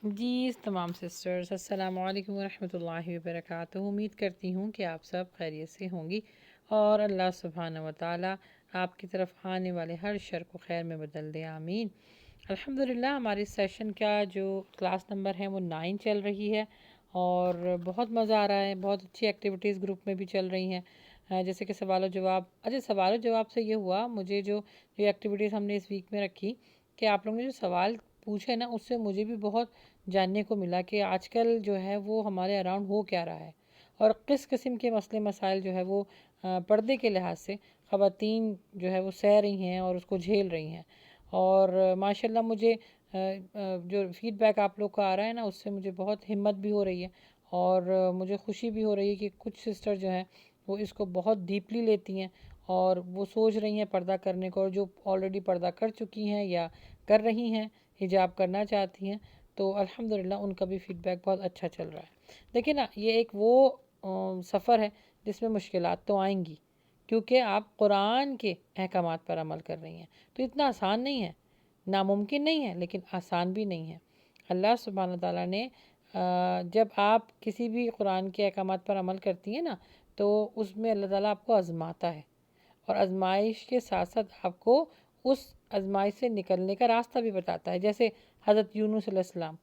جی تمام سسٹرز السلام علیکم ورحمۃ اللہ وبرکاتہ۔ امید کرتی ہوں کہ آپ سب خیریت سے ہوں گی اور اللہ سبحانہ و تعالیٰ آپ کی طرف آنے والے ہر شر کو خیر میں بدل دے، آمین۔ الحمدللہ ہمارے سیشن کا جو کلاس نمبر ہے وہ 9 چل رہی ہے اور بہت مزہ آ رہا ہے، بہت اچھی ایکٹیویٹیز گروپ میں بھی چل رہی ہیں، جیسے کہ سوال و جواب۔ اچھا، سوال و جواب سے یہ ہوا مجھے جو ایکٹیویٹیز ہم نے اس ویک میں رکھی کہ آپ لوگوں نے جو سوال پوچھے نا، اس سے مجھے بھی بہت جاننے کو ملا کہ آج کل جو ہے وہ ہمارے اراؤنڈ ہو کیا رہا ہے اور کس قسم کے مسئلے مسائل جو ہے وہ پردے کے لحاظ سے خواتین جو ہے وہ سہ رہی ہیں اور اس کو جھیل رہی ہیں۔ اور ماشاءاللہ مجھے جو فیڈ بیک آپ لوگ کا آ رہا ہے نا، اس سے مجھے بہت ہمت بھی ہو رہی ہے اور مجھے خوشی بھی ہو رہی ہے کہ کچھ سسٹر جو ہیں وہ اس کو بہت ڈیپلی لیتی ہیں اور وہ سوچ رہی ہیں پردہ کرنے کو، اور جو آلریڈی پردہ کر چکی ہیں یا کر رہی ہیں، حجاب کرنا چاہتی ہیں، تو الحمدللہ ان کا بھی فیڈ بیک بہت اچھا چل رہا ہے۔ دیکھیں نا، یہ ایک وہ سفر ہے جس میں مشکلات تو آئیں گی، کیونکہ آپ قرآن کے احکامات پر عمل کر رہی ہیں، تو اتنا آسان نہیں ہے، ناممکن نہیں ہے لیکن آسان بھی نہیں ہے۔ اللہ سبحانہ تعالیٰ نے جب آپ کسی بھی قرآن کے احکامات پر عمل کرتی ہیں نا، تو اس میں اللہ تعالیٰ آپ کو آزماتا ہے اور آزمائش کے ساتھ ساتھ آپ کو اس آزمائش سے نکلنے کا راستہ بھی بتاتا ہے۔ جیسے حضرت یونس علیہ السلام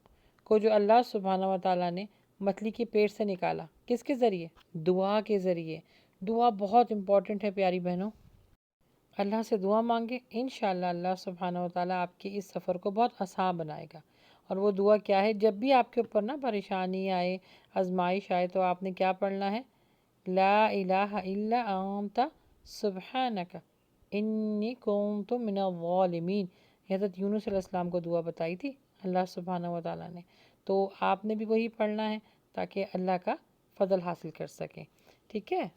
کو جو اللہ سبحانہ و تعالیٰ نے مچھلی کے پیٹ سے نکالا، کس کے ذریعے؟ دعا کے ذریعے۔ دعا بہت امپورٹنٹ ہے پیاری بہنوں، اللہ سے دعا مانگے، انشاءاللہ اللہ سبحانہ و تعالیٰ آپ کے اس سفر کو بہت آسان بنائے گا۔ اور وہ دعا کیا ہے؟ جب بھی آپ کے اوپر نا پریشانی آئے، آزمائش آئے، تو آپ نے کیا پڑھنا ہے؟ لا الہ الا انت سبحانک انی کنت من الظالمین۔ حضرت یونس علیہ السلام کو دعا بتائی تھی اللہ سبحانہ و تعالیٰ نے، تو آپ نے بھی وہی پڑھنا ہے تاکہ اللہ کا فضل حاصل کر سکیں، ٹھیک ہے؟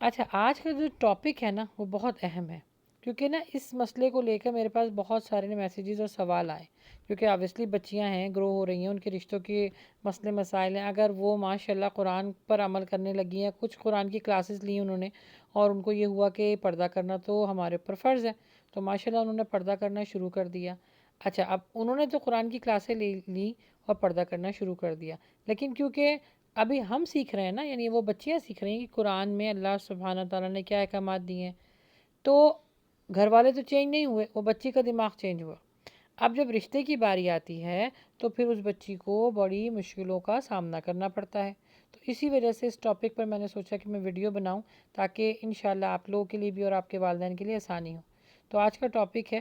اچھا، آج کا جو ٹاپک ہے نا وہ بہت اہم ہے، کیونکہ نا اس مسئلے کو لے کر میرے پاس بہت سارے میسیجز اور سوال آئے، کیونکہ آبویسلی بچیاں ہیں، گرو ہو رہی ہیں، ان کے رشتوں کے مسئلے مسائل ہیں۔ اگر وہ ماشاءاللہ قرآن پر عمل کرنے لگی ہیں، کچھ قرآن کی کلاسز لی انہوں نے اور ان کو یہ ہوا کہ پردہ کرنا تو ہمارے اوپر فرض ہے، تو ماشاءاللہ انہوں نے پردہ کرنا شروع کر دیا۔ اچھا، اب انہوں نے تو قرآن کی کلاسیں لی اور پردہ کرنا شروع کر دیا، لیکن کیونکہ ابھی ہم سیکھ رہے ہیں نا، یعنی وہ بچیاں سیکھ رہی ہیں کہ قرآن میں اللہ سبحانہ تعالیٰ نے کیا احکامات دیے ہیں، تو گھر والے تو چینج نہیں ہوئے، وہ بچی کا دماغ چینج ہوا۔ اب جب رشتے کی باری آتی ہے تو پھر اس بچی کو بڑی مشکلوں کا سامنا کرنا پڑتا ہے، تو اسی وجہ سے اس ٹاپک پر میں نے سوچا کہ میں ویڈیو بناؤں تاکہ انشاءاللہ آپ لوگوں کے لیے بھی اور آپ کے والدین کے لیے آسانی ہو۔ تو آج کا ٹاپک ہے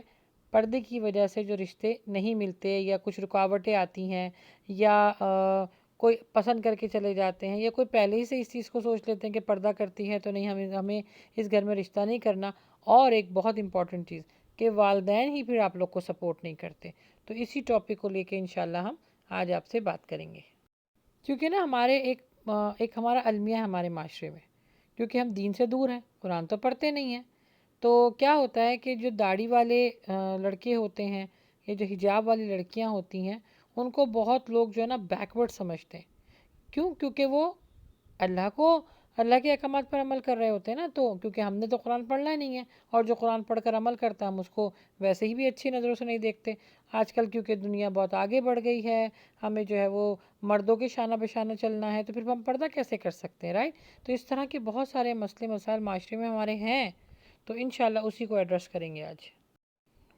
پردے کی وجہ سے جو رشتے نہیں ملتے یا کچھ رکاوٹیں آتی ہیں، یا کوئی پسند کر کے چلے جاتے ہیں، یا کوئی پہلے ہی سے اس چیز کو سوچ لیتے ہیں کہ پردہ کرتی ہے تو نہیں، ہمیں اس گھر میں رشتہ نہیں کرنا۔ اور ایک بہت امپورٹنٹ چیز کہ والدین ہی پھر آپ لوگ کو سپورٹ نہیں کرتے، تو اسی ٹاپک کو لے کے انشاءاللہ ہم آج آپ سے بات کریں گے، کیونکہ نا ہمارے ایک ہمارا المیہ ہے ہمارے معاشرے میں، کیونکہ ہم دین سے دور ہیں، قرآن تو پڑھتے نہیں ہیں، تو کیا ہوتا ہے کہ جو داڑھی والے لڑکے ہوتے ہیں یا جو حجاب والی لڑکیاں ہوتی ہیں، ان کو بہت لوگ جو ہے نا بیکورڈ سمجھتے ہیں۔ کیوں؟ کیونکہ وہ اللہ کے احکامات پر عمل کر رہے ہوتے ہیں نا، تو کیونکہ ہم نے تو قرآن پڑھنا ہی نہیں ہے، اور جو قرآن پڑھ کر عمل کرتا ہے ہم اس کو ویسے ہی بھی اچھی نظروں سے نہیں دیکھتے۔ آج کل کیونکہ دنیا بہت آگے بڑھ گئی ہے، ہمیں جو ہے وہ مردوں کے شانہ بشانہ چلنا ہے، تو پھر ہم پردہ کیسے کر سکتے ہیں، رائٹ؟ تو اس طرح کے بہت سارے مسئلے مسائل معاشرے میں ہمارے ہیں، تو انشاءاللہ اسی کو ایڈریس کریں گے آج۔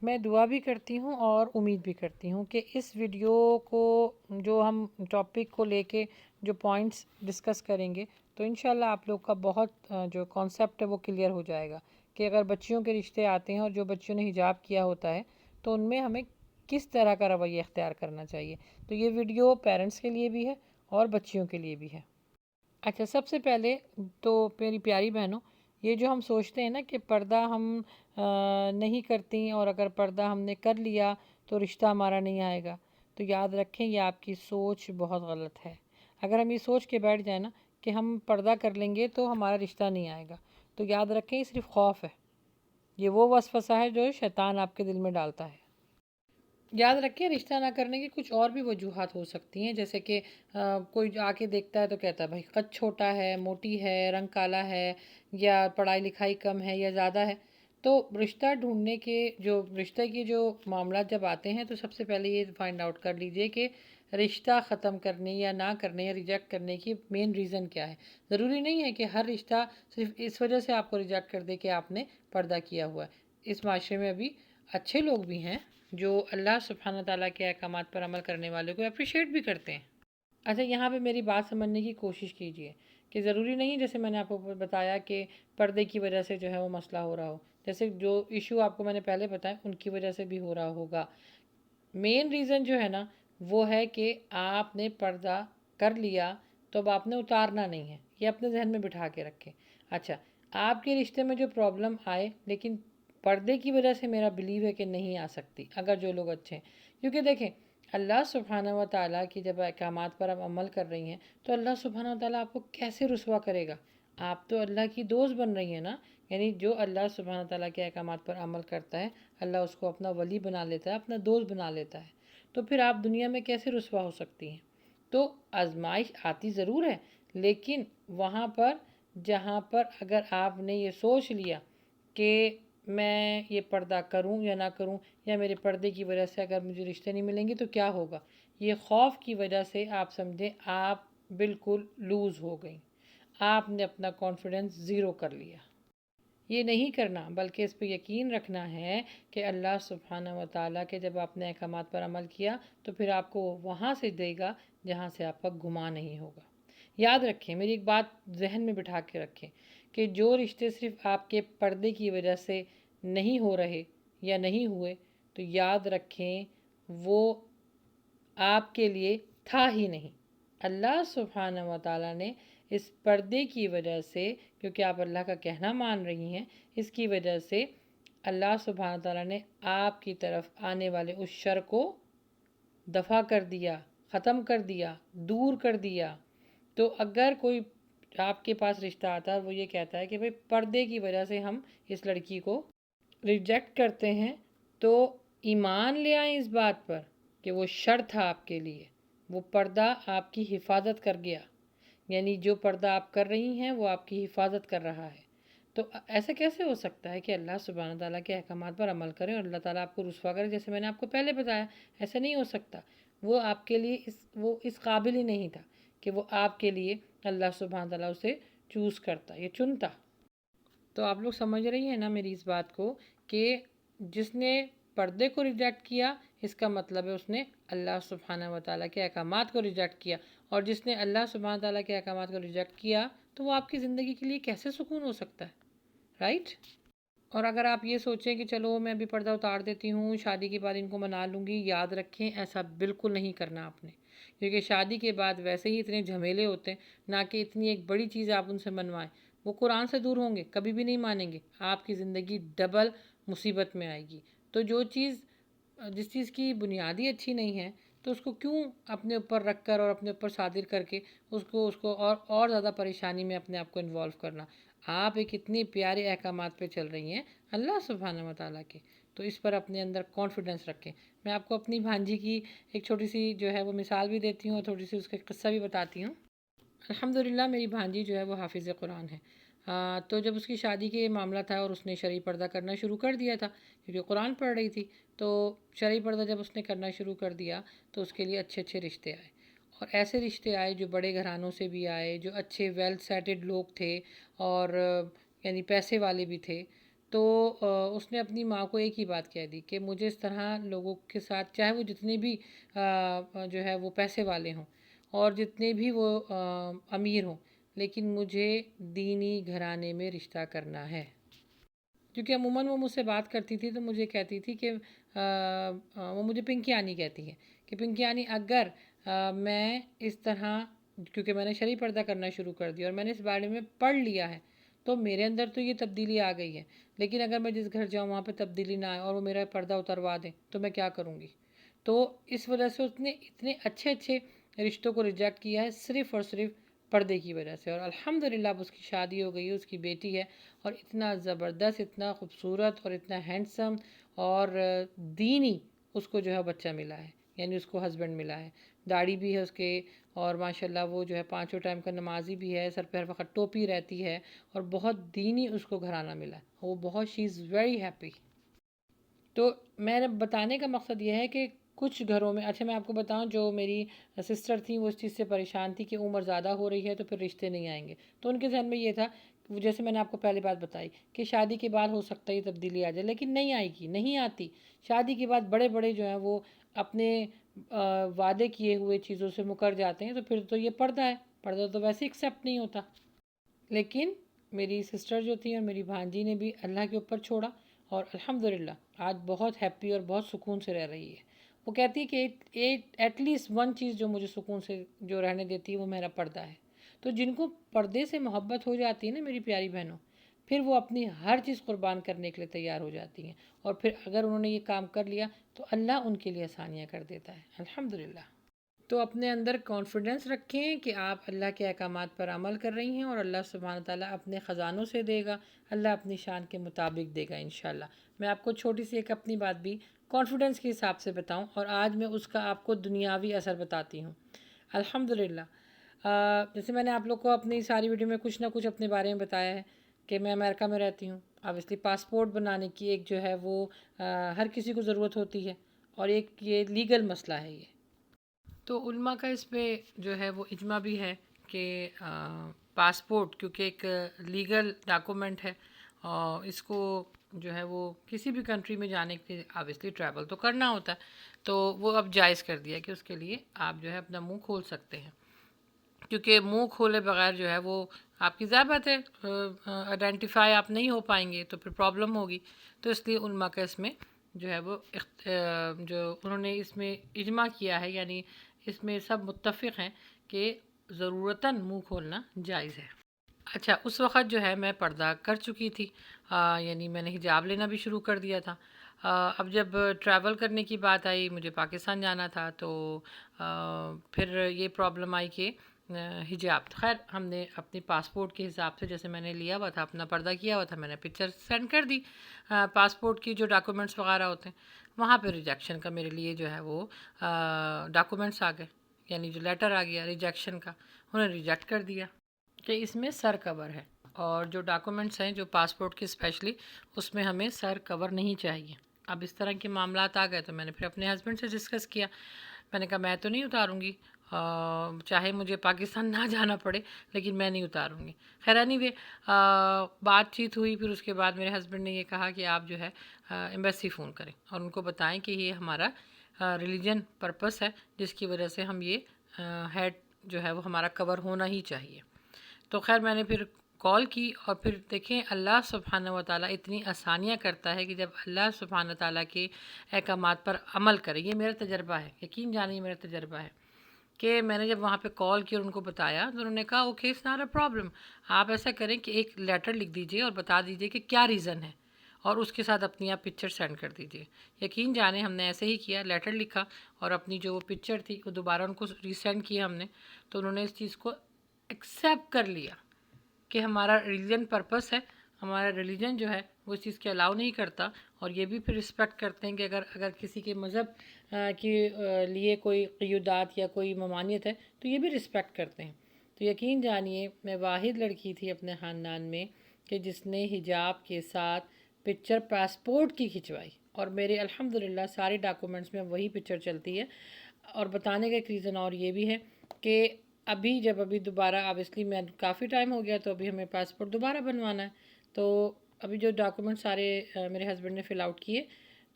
میں دعا بھی کرتی ہوں اور امید بھی کرتی ہوں کہ اس ویڈیو کو جو ہم ٹاپک کو لے کے جو پوائنٹس ڈسکس کریں گے، تو انشاءاللہ آپ لوگ کا بہت جو کانسیپٹ ہے وہ کلیئر ہو جائے گا کہ اگر بچیوں کے رشتے آتے ہیں اور جو بچیوں نے حجاب کیا ہوتا ہے تو ان میں ہمیں کس طرح کا رویہ اختیار کرنا چاہیے۔ تو یہ ویڈیو پیرنٹس کے لیے بھی ہے اور بچیوں کے لیے بھی ہے۔ اچھا، سب سے پہلے تو میری پیاری بہنوں، یہ جو ہم سوچتے ہیں نا کہ پردہ ہم نہیں کرتی، اور اگر پردہ ہم نے کر لیا تو رشتہ ہمارا نہیں آئے گا، تو یاد رکھیں یہ آپ کی سوچ بہت غلط ہے۔ اگر ہم یہ سوچ کے بیٹھ جائیں نا کہ ہم پردہ کر لیں گے تو ہمارا رشتہ نہیں آئے گا، تو یاد رکھیں یہ صرف خوف ہے، یہ وہ وسوسہ ہے جو شیطان آپ کے دل میں ڈالتا ہے۔ یاد رکھیں رشتہ نہ کرنے کی کچھ اور بھی وجوہات ہو سکتی ہیں، جیسے کہ کوئی جو آ کے دیکھتا ہے تو کہتا ہے بھائی قد چھوٹا ہے، موٹی ہے، رنگ کالا ہے، یا پڑھائی لکھائی کم ہے یا زیادہ ہے، تو رشتہ ڈھونڈنے کے رشتہ کے جو معاملات جب آتے ہیں تو سب سے پہلے یہ فائنڈ آؤٹ کر لیجئے کہ رشتہ ختم کرنے یا نہ کرنے یا ریجیکٹ کرنے کی مین ریزن کیا ہے۔ ضروری نہیں ہے کہ ہر رشتہ صرف اس وجہ سے آپ کو ریجیکٹ کر دے کہ آپ نے پردہ کیا ہوا ہے۔ اس معاشرے میں ابھی اچھے لوگ بھی ہیں جو اللہ سبحانہ تعالیٰ کے احکامات پر عمل کرنے والے کو اپریشیٹ بھی کرتے ہیں۔ اچھا، یہاں پہ میری بات سمجھنے کی کوشش کیجئے کہ ضروری نہیں جیسے میں نے آپ کو بتایا کہ پردے کی وجہ سے جو ہے وہ مسئلہ ہو رہا ہو، جیسے جو ایشو آپ کو میں نے پہلے بتایا ان کی وجہ سے بھی ہو رہا ہوگا۔ مین ریزن جو ہے نا وہ ہے کہ آپ نے پردہ کر لیا تو اب آپ نے اتارنا نہیں ہے، یہ اپنے ذہن میں بٹھا کے رکھیں۔ اچھا، آپ کے رشتے میں جو پرابلم آئے لیکن پردے کی وجہ سے میرا بلیو ہے کہ نہیں آ سکتی اگر جو لوگ اچھے ہیں، کیونکہ دیکھیں اللہ سبحانہ و تعالیٰ کی جب احکامات پر آپ عمل کر رہی ہیں تو اللہ سبحانہ و تعالیٰ آپ کو کیسے رسوا کرے گا؟ آپ تو اللہ کی دوست بن رہی ہیں نا، یعنی جو اللہ سبحانہ و تعالیٰ کے احکامات پر عمل کرتا ہے اللہ اس کو اپنا ولی بنا لیتا ہے، اپنا دوست بنا لیتا ہے، تو پھر آپ دنیا میں کیسے رسوا ہو سکتی ہیں؟ تو آزمائش آتی ضرور ہے، لیکن وہاں پر جہاں پر اگر آپ نے یہ سوچ لیا کہ میں یہ پردہ کروں یا نہ کروں، یا میرے پردے کی وجہ سے اگر مجھے رشتے نہیں ملیں گے تو کیا ہوگا، یہ خوف کی وجہ سے آپ سمجھیں آپ بالکل لوز ہو گئیں، آپ نے اپنا کانفیڈنس زیرو کر لیا۔ یہ نہیں کرنا بلکہ اس پہ یقین رکھنا ہے کہ اللہ سبحانہ و تعالیٰ کے جب آپ نے احکامات پر عمل کیا تو پھر آپ کو وہاں سے دے گا جہاں سے آپ کا گمان نہیں ہوگا۔ یاد رکھیں، میری ایک بات ذہن میں بٹھا کے رکھیں کہ جو رشتے صرف آپ کے پردے کی وجہ سے نہیں ہو رہے یا نہیں ہوئے تو یاد رکھیں وہ آپ کے لیے تھا ہی نہیں۔ اللہ سبحانہ و تعالیٰ نے اس پردے کی وجہ سے، کیونکہ آپ اللہ کا کہنا مان رہی ہیں، اس کی وجہ سے اللہ سبحانہ تعالیٰ نے آپ کی طرف آنے والے اس شر کو دفع کر دیا، ختم کر دیا، دور کر دیا۔ تو اگر کوئی آپ کے پاس رشتہ آتا ہے وہ یہ کہتا ہے کہ بھئی پردے کی وجہ سے ہم اس لڑکی کو ریجیکٹ کرتے ہیں، تو ایمان لے آئیں اس بات پر کہ وہ شر تھا آپ کے لیے، وہ پردہ آپ کی حفاظت کر گیا، یعنی جو پردہ آپ کر رہی ہیں وہ آپ کی حفاظت کر رہا ہے۔ تو ایسا کیسے ہو سکتا ہے کہ اللہ سبحانہ تعالیٰ کے احکامات پر عمل کریں اور اللہ تعالیٰ آپ کو رسوا کرے؟ جیسے میں نے آپ کو پہلے بتایا ایسا نہیں ہو سکتا، وہ آپ کے لیے وہ اس قابل ہی نہیں تھا کہ وہ آپ کے لیے اللہ سبحانہ تعالیٰ اسے چوز کرتا یا چنتا۔ تو آپ لوگ سمجھ رہی ہیں نا میری اس بات کو کہ جس نے پردے کو ریجیکٹ کیا اس کا مطلب ہے اس نے اللہ سبحانہ و تعالیٰ کے احکامات کو ریجیکٹ کیا، اور جس نے اللہ سبحانہ تعالیٰ کے احکامات کو ریجیکٹ کیا تو وہ آپ کی زندگی کے لیے کیسے سکون ہو سکتا ہے، رائٹ؟ اور اگر آپ یہ سوچیں کہ چلو میں ابھی پردہ اتار دیتی ہوں، شادی کے بعد ان کو منا لوں گی، یاد رکھیں ایسا بالکل نہیں کرنا آپ نے، کیونکہ شادی کے بعد ویسے ہی اتنے جھمیلے ہوتے ہیں، نہ کہ اتنی ایک بڑی چیز آپ ان سے منوائیں، وہ قرآن سے دور ہوں گے، کبھی بھی نہیں مانیں گے، آپ کی زندگی ڈبل مصیبت میں آئے گی۔ تو جس چیز کی بنیادی اچھی نہیں ہے تو اس کو کیوں اپنے اوپر رکھ کر اور اپنے اوپر صادر کر کے اس کو اور زیادہ پریشانی میں اپنے آپ کو انوالو کرنا؟ آپ ایک اتنے پیارے احکامات پہ چل رہی ہیں اللہ سبحانہ و تعالیٰ کے، تو اس پر اپنے اندر کانفیڈنس رکھیں۔ میں آپ کو اپنی بھانجی کی ایک چھوٹی سی جو ہے وہ مثال بھی دیتی ہوں اور تھوڑی سی اس کا قصہ بھی بتاتی ہوں۔ الحمدللہ میری بھانجی جو ہے وہ حافظ قرآن ہے، تو جب اس کی شادی کے معاملہ تھا اور اس نے شرعی پردہ کرنا شروع کر دیا تھا کیونکہ قرآن پڑھ رہی تھی، تو شرعی پردہ جب اس نے کرنا شروع کر دیا تو اس کے لیے اچھے اچھے رشتے آئے، اور ایسے رشتے آئے جو بڑے گھرانوں سے بھی آئے، جو اچھے ویل سیٹڈ لوگ تھے اور یعنی پیسے والے بھی تھے۔ تو اس نے اپنی ماں کو ایک ہی بات کہہ دی کہ مجھے اس طرح لوگوں کے ساتھ، چاہے وہ جتنے بھی جو ہے وہ پیسے والے ہوں اور جتنے بھی وہ امیر ہوں، لیکن مجھے دینی گھرانے میں رشتہ کرنا ہے۔ کیونکہ عموماً وہ مجھ سے بات کرتی تھی تو مجھے کہتی تھی کہ وہ مجھے پنکی آنی کہتی ہے کہ پنکی آنی اگر میں اس طرح، کیونکہ میں نے شرعی پردہ کرنا شروع کر دیا اور میں نے اس بارے میں پڑھ لیا ہے تو میرے اندر تو یہ تبدیلی آ گئی ہے، لیکن اگر میں جس گھر جاؤں وہاں پہ تبدیلی نہ آئے اور وہ میرا پردہ اتروا دیں تو میں کیا کروں گی؟ تو اس وجہ سے اس نے اتنے اچھے اچھے رشتوں کو ریجیکٹ کیا ہے صرف اور صرف پردے کی وجہ سے، اور الحمدللہ اب اس کی شادی ہو گئی ہے، اس کی بیٹی ہے، اور اتنا زبردست، اتنا خوبصورت اور اتنا ہینڈسم اور دینی اس کو جو ہے بچہ ملا ہے۔ یعنی اس کو ہسبینڈ ملا ہے، داڑھی بھی ہے اس کے، اور ماشاءاللہ وہ جو ہے 5 ٹائم کا نمازی بھی ہے، سر پہ ہر وقت ٹوپی رہتی ہے، اور بہت دینی اس کو گھرانہ ملا ہے، وہ بہت شی از ویری ہیپی۔ تو میں نے بتانے کا مقصد یہ ہے کہ کچھ گھروں میں، اچھا میں آپ کو بتاؤں، جو میری سسٹر تھیں وہ اس چیز سے پریشان تھی کہ عمر زیادہ ہو رہی ہے تو پھر رشتے نہیں آئیں گے، تو ان کے ذہن میں یہ تھا، جیسے میں نے آپ کو پہلی بات بتائی کہ شادی کے بعد ہو سکتا ہے یہ تبدیلی آ جائے، لیکن نہیں آئے گی، نہیں آتی۔ شادی کے بعد بڑے بڑے جو ہیں وہ اپنے وعدے کیے ہوئے چیزوں سے مکر جاتے ہیں، تو پھر تو یہ پردہ ہے، پردہ تو ویسے ایکسیپٹ نہیں ہوتا۔ لیکن میری سسٹر جو تھی اور میری بھانجی نے بھی اللہ کے اوپر چھوڑا، اور الحمدللہ آج بہت ہیپی اور بہت سکون سے رہ رہی ہے۔ وہ کہتی ہے کہ ایٹ لیسٹ ون چیز جو مجھے سکون سے جو رہنے دیتی ہے وہ میرا پردہ ہے۔ تو جن کو پردے سے محبت ہو جاتی ہے نا میری پیاری بہنوں، پھر وہ اپنی ہر چیز قربان کرنے کے لیے تیار ہو جاتی ہیں، اور پھر اگر انہوں نے یہ کام کر لیا تو اللہ ان کے لیے آسانیاں کر دیتا ہے، الحمدللہ۔ تو اپنے اندر کانفیڈنس رکھیں کہ آپ اللہ کے احکامات پر عمل کر رہی ہیں، اور اللہ سبحانہ تعالیٰ اپنے خزانوں سے دے گا، اللہ اپنی شان کے مطابق دے گا انشاءاللہ۔ میں آپ کو چھوٹی سی ایک اپنی بات بھی کانفیڈنس کے حساب سے بتاؤں، اور آج میں اس کا آپ کو دنیاوی اثر بتاتی ہوں۔ الحمدللہ جیسے میں نے آپ لوگ کو اپنی ساری ویڈیو میں کچھ نہ کچھ اپنے بارے میں بتایا ہے کہ میں امریکہ میں رہتی ہوں، اوبیسلی پاسپورٹ بنانے کی ایک جو ہے وہ ہر کسی کو ضرورت ہوتی ہے، اور ایک یہ لیگل مسئلہ ہے یہ۔ تو علماء کا اس پہ جو ہے وہ اجماع بھی ہے کہ پاسپورٹ کیونکہ ایک لیگل ڈاکومنٹ ہے، اور اس کو جو ہے وہ کسی بھی کنٹری میں جانے کے لیے آبویسلی ٹریول تو کرنا ہوتا ہے، تو وہ اب جائز کر دیا کہ اس کے لیے آپ جو ہے اپنا منہ کھول سکتے ہیں، کیونکہ منہ کھولے بغیر جو ہے وہ آپ کی ظاہر بات ہے آئیڈینٹیفائی آپ نہیں ہو پائیں گے تو پھر پرابلم ہوگی، تو اس لیے علماء کا اس میں جو ہے وہ جو انہوں نے اس میں اجماع کیا ہے، یعنی اس میں سب متفق ہیں کہ ضرورتاً منہ کھولنا جائز ہے۔ اچھا اس وقت جو ہے میں پردہ کر چکی تھی، یعنی میں نے حجاب لینا بھی شروع کر دیا تھا۔ اب جب ٹریول کرنے کی بات آئی، مجھے پاکستان جانا تھا، تو پھر یہ پرابلم آئی کہ حجاب، خیر ہم نے اپنی پاسپورٹ کے حساب سے، جیسے میں نے لیا ہوا تھا اپنا پردہ کیا ہوا تھا، میں نے پکچر سینڈ کر دی پاسپورٹ کی جو ڈاکومنٹس وغیرہ ہوتے ہیں، وہاں پہ ریجیکشن کا میرے لیے جو ہے وہ ڈاکومنٹس آ گئے، یعنی جو لیٹر آ گیا ریجیکشن کا، انہوں نے ریجیکٹ کر دیا کہ اس میں سر کور ہے، اور جو ڈاکومنٹس ہیں جو پاسپورٹ کی اسپیشلی، اس میں ہمیں سر کور نہیں چاہیے۔ اب اس طرح کے معاملات آ گئے تو میں نے پھر اپنے ہسبینڈ سے ڈسکس کیا، میں نے کہا میں تو نہیں اتاروں گی، چاہے مجھے پاکستان نہ جانا پڑے لیکن میں نہیں اتاروں گی۔ خیر اینی وے بات چیت ہوئی، پھر اس کے بعد میرے ہسبینڈ نے یہ کہا کہ آپ جو ہے ایمبیسی فون کریں اور ان کو بتائیں کہ یہ ہمارا ریلیجن پرپس ہے، جس کی وجہ سے ہم یہ ہیڈ جو ہے وہ ہمارا کور ہونا ہی چاہیے۔ تو خیر میں نے پھر کال کی، اور پھر دیکھیں اللہ سبحانہ و تعالیٰ اتنی آسانیاں کرتا ہے کہ جب اللہ سبحانہ تعالیٰ کے احکامات پر عمل کرے، یہ میرا تجربہ ہے، یقین جانیں یہ میرا تجربہ ہے کہ میں نے جب وہاں پہ کال کی اور ان کو بتایا تو انہوں نے کہا okay it's not a problem, آپ ایسا کریں کہ ایک لیٹر لکھ دیجئے اور بتا دیجئے کہ کیا ریزن ہے، اور اس کے ساتھ اپنی آپ پکچر سینڈ کر دیجئے۔ یقین جانیں ہم نے ایسے ہی کیا، لیٹر لکھا اور اپنی جو وہ پکچر تھی وہ دوبارہ ان کو ریسینڈ کیا ہم نے، تو انہوں نے اس چیز کو ایکسیپٹ کر لیا کہ ہمارا ریلیجن پرپس ہے، ہمارا ریلیجن جو ہے وہ اس چیز کے الاؤ نہیں کرتا، اور یہ بھی پھر رسپیکٹ کرتے ہیں کہ اگر کسی کے مذہب کے لیے کوئی قیودات یا کوئی ممانعت ہے تو یہ بھی رسپیکٹ کرتے ہیں۔ تو یقین جانیے میں واحد لڑکی تھی اپنے خاندان میں کہ جس نے حجاب کے ساتھ پکچر پاسپورٹ کی کھنچوائی، اور میرے الحمدللہ سارے ڈاکومنٹس میں وہی پکچر چلتی ہے۔ اور بتانے کا ایک ریزن اور یہ بھی ہے کہ ابھی دوبارہ آبویسلی میں کافی ٹائم ہو گیا، تو ابھی ہمیں پاسپورٹ دوبارہ بنوانا ہے، تو ابھی جو ڈاکومنٹ سارے میرے ہسبینڈ نے فل آؤٹ کیے،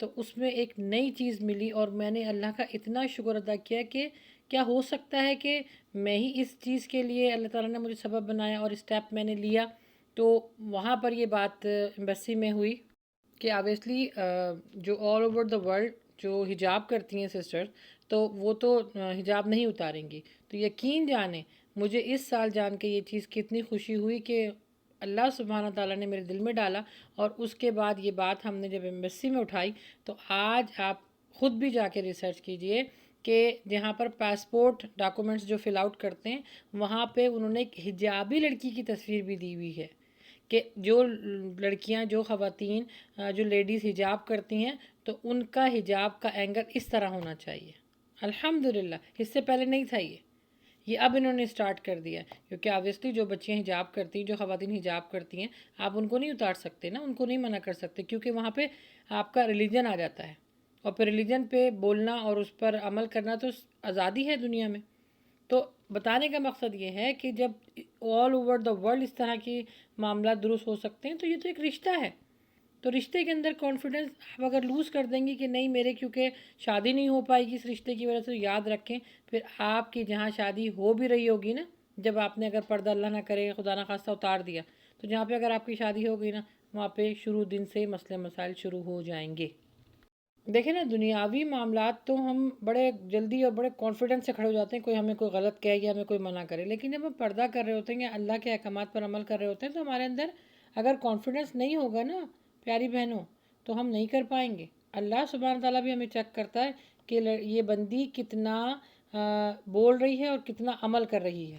تو اس میں ایک نئی چیز ملی، اور میں نے اللہ کا اتنا شکر ادا کیا کہ کیا ہو سکتا ہے کہ میں ہی اس چیز کے لیے اللہ تعالیٰ نے مجھے سبب بنایا اور اسٹیپ میں نے لیا۔ تو وہاں پر یہ بات ایمبیسی میں ہوئی کہ آبویسلی جو آل اوور دا ورلڈ جو حجاب کرتی ہیں سسٹر، تو وہ تو حجاب نہیں اتاریں گی، تو یقین جانیں مجھے اس سال جان کے یہ چیز کتنی خوشی ہوئی کہ اللہ سبحانہ تعالیٰ نے میرے دل میں ڈالا، اور اس کے بعد یہ بات ہم نے جب ایمبیسی میں اٹھائی، تو آج آپ خود بھی جا کے ریسرچ کیجئے کہ جہاں پر پاسپورٹ ڈاکومنٹس جو فل آؤٹ کرتے ہیں وہاں پہ انہوں نے ایک حجابی لڑکی کی تصویر بھی دی ہوئی ہے کہ جو لڑکیاں، جو خواتین، جو لیڈیز حجاب کرتی ہیں تو ان کا حجاب کا اینگل اس طرح ہونا چاہیے۔ الحمدللہ، اس سے پہلے نہیں تھا یہ اب انہوں نے سٹارٹ کر دیا ہے، کیونکہ آبویسلی جو بچیاں حجاب کرتی ہیں، جو خواتین حجاب کرتی ہیں، آپ ان کو نہیں اتار سکتے نا، ان کو نہیں منع کر سکتے، کیونکہ وہاں پہ آپ کا ریلیجن آ جاتا ہے، اور پھر ریلیجن پہ بولنا اور اس پر عمل کرنا تو آزادی ہے دنیا میں۔ تو بتانے کا مقصد یہ ہے کہ جب آل اوور دا ورلڈ اس طرح کی معاملات درست ہو سکتے ہیں تو یہ تو ایک رشتہ ہے، تو رشتے کے اندر کانفیڈنس آپ اگر لوز کر دیں گی کہ نہیں میرے کیونکہ شادی نہیں ہو پائے گی اس رشتے کی وجہ سے، یاد رکھیں پھر آپ کی جہاں شادی ہو بھی رہی ہوگی نا، جب آپ نے اگر پردہ اللہ نہ کرے خدا نہ خواستہ اتار دیا، تو جہاں پہ اگر آپ کی شادی ہو گئی نا، وہاں پہ شروع دن سے مسئلے مسائل شروع ہو جائیں گے۔ دیکھیں نا، دنیاوی معاملات تو ہم بڑے جلدی اور بڑے کانفیڈنس سے کھڑے ہو جاتے ہیں، کوئی ہمیں کوئی غلط کہے یا ہمیں کوئی منع کرے، لیکن جب ہم پردہ کر رہے ہوتے ہیں یا اللہ کے احکامات پر عمل کر رہے ہوتے ہیں تو ہمارے اندر اگر کانفیڈنس نہیں ہوگا نا پیاری بہنوں، تو ہم نہیں کر پائیں گے۔ اللہ سبحانہ تعالیٰ بھی ہمیں چیک کرتا ہے کہ یہ بندی کتنا بول رہی ہے اور کتنا عمل کر رہی ہے۔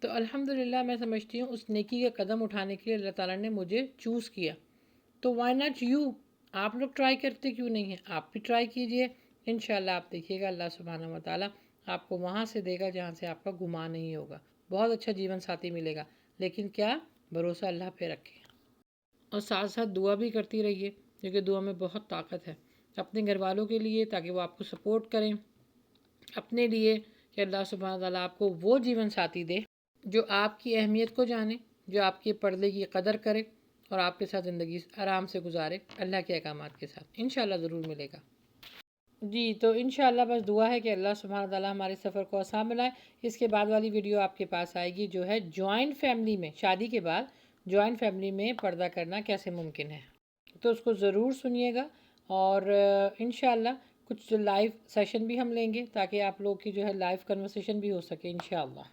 تو الحمدللہ میں سمجھتی ہوں اس نیکی کے قدم اٹھانے کے لیے اللہ تعالیٰ نے مجھے چوز کیا، تو وائی ناٹ یو؟ آپ لوگ ٹرائی کرتے کیوں نہیں ہیں؟ آپ بھی ٹرائی کیجئے، انشاءاللہ آپ دیکھیے گا اللہ سبحانہ و تعالیٰ آپ کو وہاں سے دے گا جہاں سے آپ کا گمان نہیں ہوگا، بہت اچھا جیون ساتھی ملے گا، لیکن کیا بھروسہ اللہ پہ رکھیں، اور ساتھ ساتھ دعا بھی کرتی رہیے، کیونکہ دعا میں بہت طاقت ہے، اپنے گھر والوں کے لیے تاکہ وہ آپ کو سپورٹ کریں، اپنے لیے کہ اللہ سبحانہ تعالیٰ آپ کو وہ جیون ساتھی دے جو آپ کی اہمیت کو جانے، جو آپ کے پردے کی قدر کرے اور آپ کے ساتھ زندگی آرام سے گزارے اللہ کے احکامات کے ساتھ، انشاءاللہ ضرور ملے گا۔ جی تو انشاءاللہ بس دعا ہے کہ اللہ سبحانہ تعالیٰ ہمارے سفر کو آسان بنائے۔ اس کے بعد والی ویڈیو آپ کے پاس آئے گی جو ہے جوائنٹ فیملی میں، شادی کے بعد جوائنٹ فیملی میں پردہ کرنا کیسے ممکن ہے، تو اس کو ضرور سنیے گا، اور انشاءاللہ کچھ لائیو سیشن بھی ہم لیں گے تاکہ آپ لوگ کی جو ہے لائیو کنورسیشن بھی ہو سکے انشاءاللہ۔